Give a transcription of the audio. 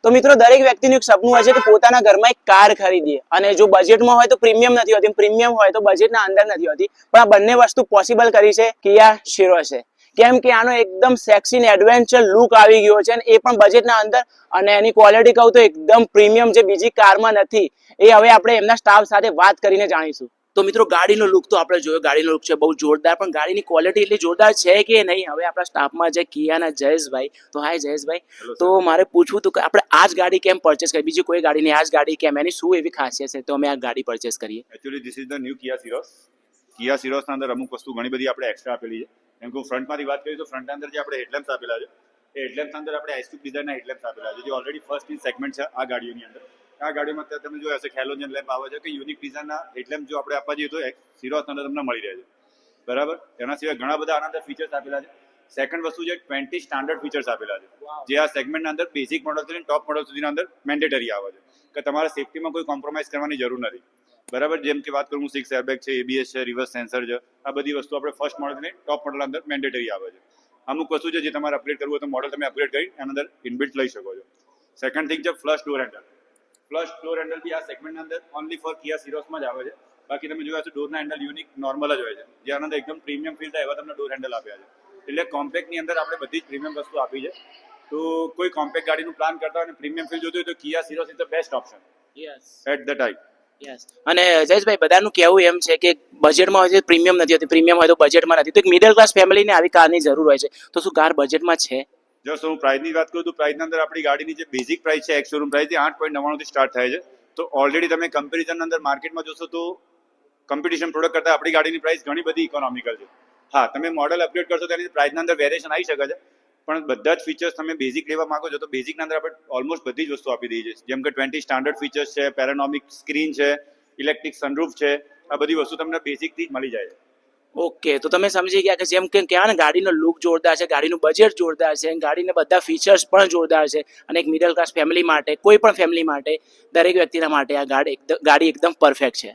તો મિત્રો દરેક વ્યક્તિનું એક સપનું હોય છે કે પોતાના ઘરમાં એક કાર ખરીદીએ, અને જો બજેટમાં હોય તો પ્રીમિયમ નથી હોતી, પ્રીમિયમ હોય તો બજેટના અંદર નથી હોતી, પણ આ બંને વસ્તુ પોસિબલ કરી છે કિયા સિરોસે. કેમ કે આનો એકદમ સેક્સી ને એડવેન્ચર લુક આવી ગયો છે, અને એ પણ બજેટના અંદર, અને એની ક્વોલિટી કહું તો એકદમ પ્રીમિયમ, જે બીજી કારમાં નથી. એ હવે આપણે એમના સ્ટાફ સાથે વાત કરીને જાણીશું. તો મિત્રો ગાડીનો લુક તો આપણે જોયો, ગાડીનો લુક છે બહુ જોરદાર, પણ ગાડીની ક્વોલિટી એટલી જોરદાર છે કે નહીં? હવે આપણા સ્ટાફમાં જે કિયાના જયેશભાઈ, તો હાય જયેશભાઈ, તો મારે પૂછવું હતું કે આપણે આ જ ગાડી કેમ પરચેસ કરી, બીજી કોઈ ગાડી નહીં, આ જ ગાડી કેમ, એની શું એવી ખાસિયત છે તો અમે આ ગાડી પરચેસ કરીએ? Actually this is the new Kia Syros. Kia સિરોસના અંદર અમુક વસ્તુ ઘણી બધી આપણે એક્સ્ટ્રા આપેલી છે. એમ કે ફ્રન્ટમાંથી વાત કરીએ તો ફ્રન્ટના અંદર જે આપણે હેડલેમ્પ્સ આપેલા છે, એ હેડલેમ્પ્સ અંદર આપણે આઈસ્ક્રીમ ડિઝાઇનના હેડલેમ્પ્સ આપેલા છે, જે ઓલરેડી ફર્સ્ટ ઇન સેગમેન્ટ છે આ ગાડીઓની અંદર. આ ગાડીમાં અત્યારે તમે જોયા હશે હેલોજન લેમ્પ આવે છે, કે યુનિક ડિઝાઇનના હેડલેમ્પ જો આપણે આપવા જઈએ તો સિરોસના અંદર તમને મળી રહે છે, બરાબર. એના સિવાય ઘણા બધા આના અંદર ફીચર્સ આપેલા છે. સેકન્ડ વસ્તુ છે 20 સ્ટાન્ડર્ડ ફીચર્સ આપેલા છે, જે આ સેગમેન્ટના અંદર બેઝિક મોડલથી ટોપ મોડલ સુધીના અંદર મેન્ડેટરી આવે છે, કે તમારે સેફટીમાં કોઈ કોમ્પ્રોમાઇઝ કરવાની જરૂર નથી, બરાબર. જેમ કે વાત કરું 6 એરબેગ છે, ABS છે, રિવર્સ સેન્સર છે, આ બધી વસ્તુ આપણે ફર્સ્ટ મોડલથી ટોપ મોડલ અંદર મેન્ડેટરી આવે છે. અમુક વસ્તુ છે જે તમારે અપગ્રેડ કરવું હોય તો મોડલ તમે અપગ્રેડ કરી એના અંદર ઇનબિલ્ટ લઈ શકો છો. સેકન્ડ થિંગ છે flush door handle. Flush door handle બી આ સેગમેન્ટના અંદર ઓનલી ફોર કિયા સિરોસમાં જ આવે છે. બાકી તમે જોયા છો ડોરના હેન્ડલ યુનિક નોર્મલ જ હોય છે, જે આનંદ એકદમ પ્રીમિયમ ફીલ થાય એવા તમને ડોર હેન્ડલ આપ્યા છે. એટલે કોમ્પેક્ટની અંદર આપણે બધી જ પ્રીમિયમ વસ્તુ આપી છે. તો કોઈ કોમ્પેક્ટ ગાડીનું પ્લાન કરતા હોય અને પ્રીમિયમ ફીલ જોતું હોય તો Kia Syros is the best option at the time. અને જયેશભાઈ, બધાનું કહેવું એમ છે કે બજેટમાં હોય તો પ્રીમિયમ નથી હોતી, પ્રીમિયમ હોય તો બજેટમાં નથી, તો એક મિડલ ક્લાસ ફેમિલીને આવી કારની જરૂર હોય છે, તો શું કાર બજેટમાં છે? જો હું પ્રાઇસની વાત કરું તો પ્રાઇસના અંદર આપણી ગાડીની જે બેઝિક પ્રાઇસ છે એક્સ શોરૂમ પ્રાઇસ 8.99 થી સ્ટાર્ટ થાય છે. તો ઓલરેડી તમે કમ્પેરિઝન અંદર માર્કેટમાં જોશો તો કોમ્પિટિશન પ્રોડક્ટ કરતાં આપણી ગાડીની પ્રાઇસ ઘણી બધી ઇકોનોમિકલ છે. હા, તમે મોડલ અપગ્રેડ કરશો તો એની પ્રાઇસના અંદર વેરિએશન આવી શકે છે, પણ બધા જ ફીચર્સ તમે બેઝિક લેવા માંગો છો તો બેઝિકના અંદર આપણે ઓલમોસ્ટ બધી જ વસ્તુ આપી દઈએ છીએ. જેમ કે 20 સ્ટાન્ડર્ડ ફીચર્સ છે, પેરાનોમિક સ્ક્રીન છે, ઇલેક્ટ્રિક સનરૂફ છે, આ બધી વસ્તુ તમને બેઝિકથી જ મળી જાય છે. ઓકે, તો તમે સમજી ગયા કે જેમ કે કહેવાય ને ગાડીનો લુક જોરદાર છે, ગાડીનું બજેટ જોરદાર છે, ગાડીના બધા ફીચર્સ પણ જોરદાર છે, અને એક મિડલ ક્લાસ ફેમિલી માટે, કોઈ પણ ફેમિલી માટે, દરેક વ્યક્તિના માટે આ ગાડી એકદમ પરફેક્ટ છે.